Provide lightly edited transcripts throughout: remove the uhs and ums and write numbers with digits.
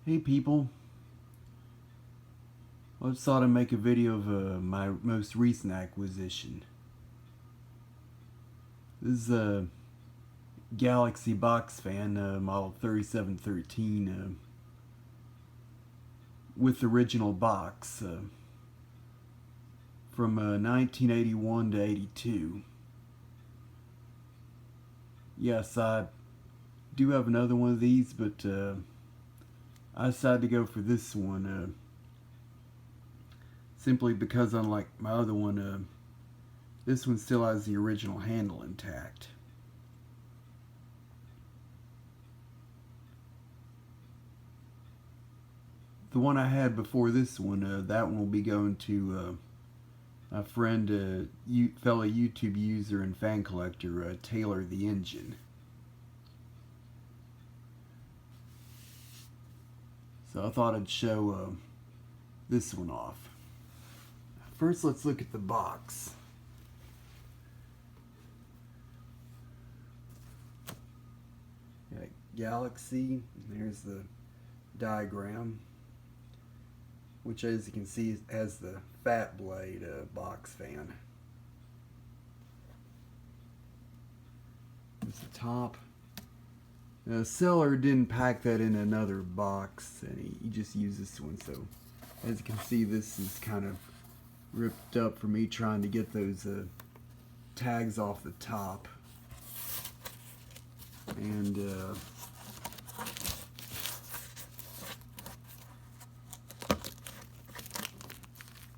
Hey people, I just thought I'd make a video of my most recent acquisition. This is a Galaxy box fan, model 3713, with original box, from 1981 to 82. Yes, I do have another one of these, but I decided to go for this one simply because, unlike my other one, this one still has the original handle intact. The one I had before this one, that one will be going to my friend, fellow YouTube user and fan collector, Taylor the Engine. So I thought I'd show this one off. First, let's look at the box. Got Galaxy, there's the diagram, which, as you can see, has the Fat Blade box fan. There's the top. The seller didn't pack that in another box, and he just used this one. So, as you can see, this is kind of ripped up for me trying to get those tags off the top. And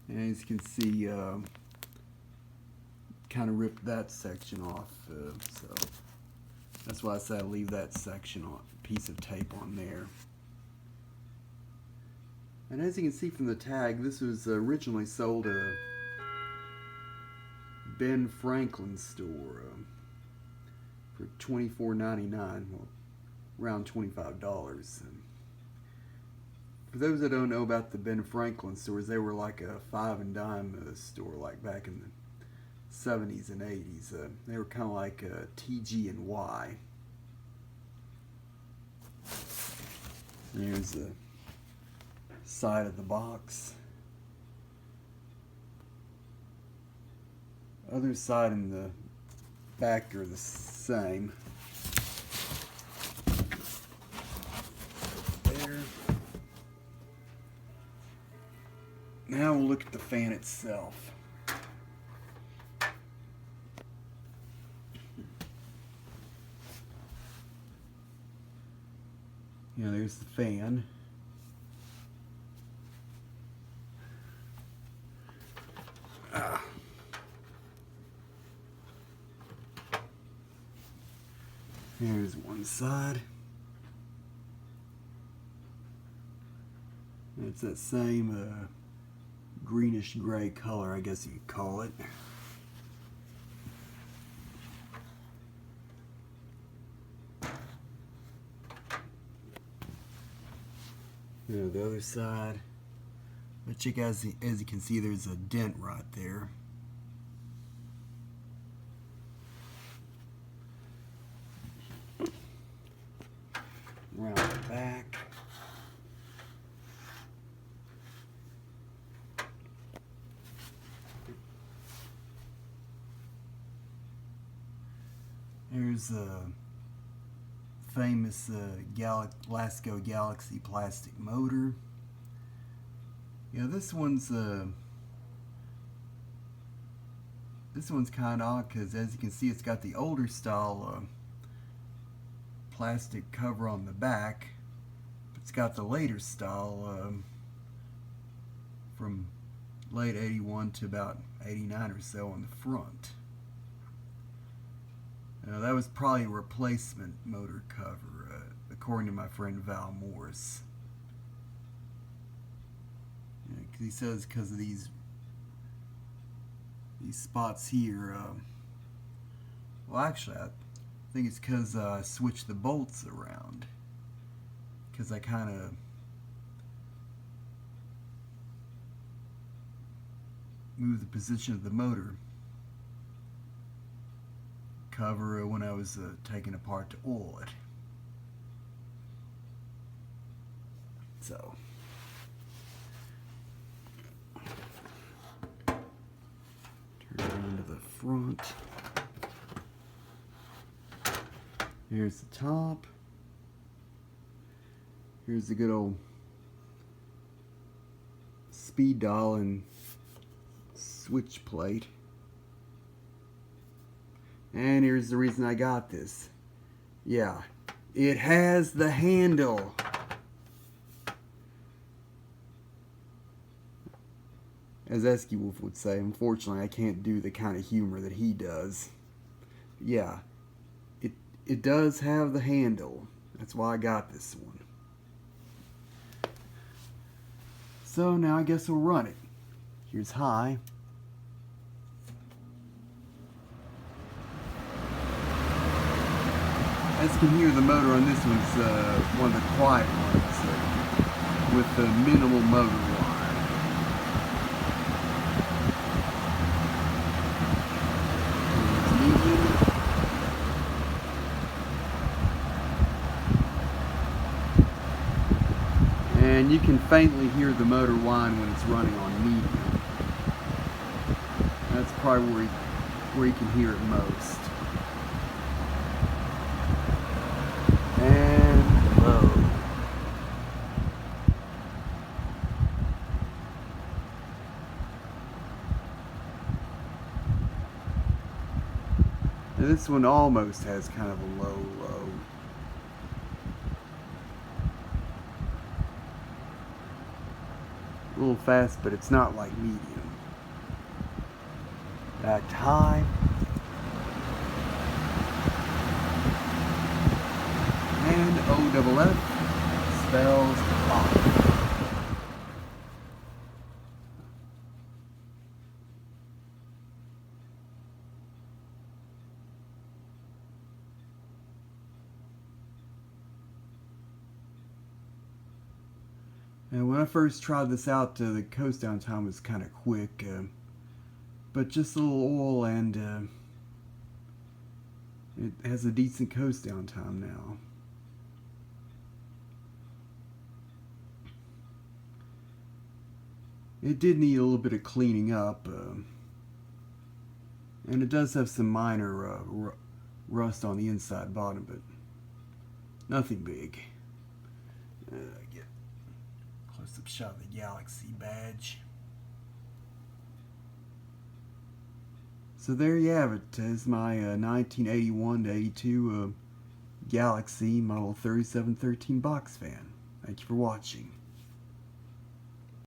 as you can see, kind of ripped that section off, so that's why I said I'd leave that section on, piece of tape on there. And as you can see from the tag, this was originally sold at a Ben Franklin store for $24.99, well, around $25. For those that don't know about the Ben Franklin stores, they were like a five and dime store, like back in the 70s and 80s. They were kind of like TG and Y. There's the side of the box. Other side and the back are the same. There. Now we'll look at the fan itself. There's the fan. Here's one side. It's that same greenish gray color, I guess you could call it. The other side. But you guys, as you can see, there's a dent right there. Around the back. There's a famous Lasko Galaxy plastic motor. This one's kind of odd because, as you can see, it's got the older style plastic cover on the back. It's got the later style from late 81 to about 89 or so on the front. That was probably a replacement motor cover, according to my friend Val Morris. He says because of these spots here. Well, actually, I think it's because I switched the bolts around. Because I kind of moved the position of the motor cover when I was taking apart to oil it. So turn around to the front. Here's the top. Here's the good old speed dial and switch plate. And here's the reason I got this. Yeah, it has the handle. As Esky Wolf would say, unfortunately I can't do the kind of humor that he does. Yeah, it does have the handle. That's why I got this one. So now I guess we'll run it. Here's high. As you can hear, the motor on this one's one of the quiet ones with the minimal motor wire. And you can faintly hear the motor whine when it's running on medium. That's probably where you can hear it most. And low. Now this one almost has kind of a low. A little fast, but it's not like medium. Back to high. And OFF spells off. And when I first tried this out, the coast down time was kind of quick, but just a little oil and it has a decent coast down time now. It did need a little bit of cleaning up, and it does have some minor rust on the inside bottom, but nothing big. Get a close-up shot of the Galaxy badge. So there you have it. Is my 1981 to 82 Galaxy Model 3713 box fan. Thank you for watching.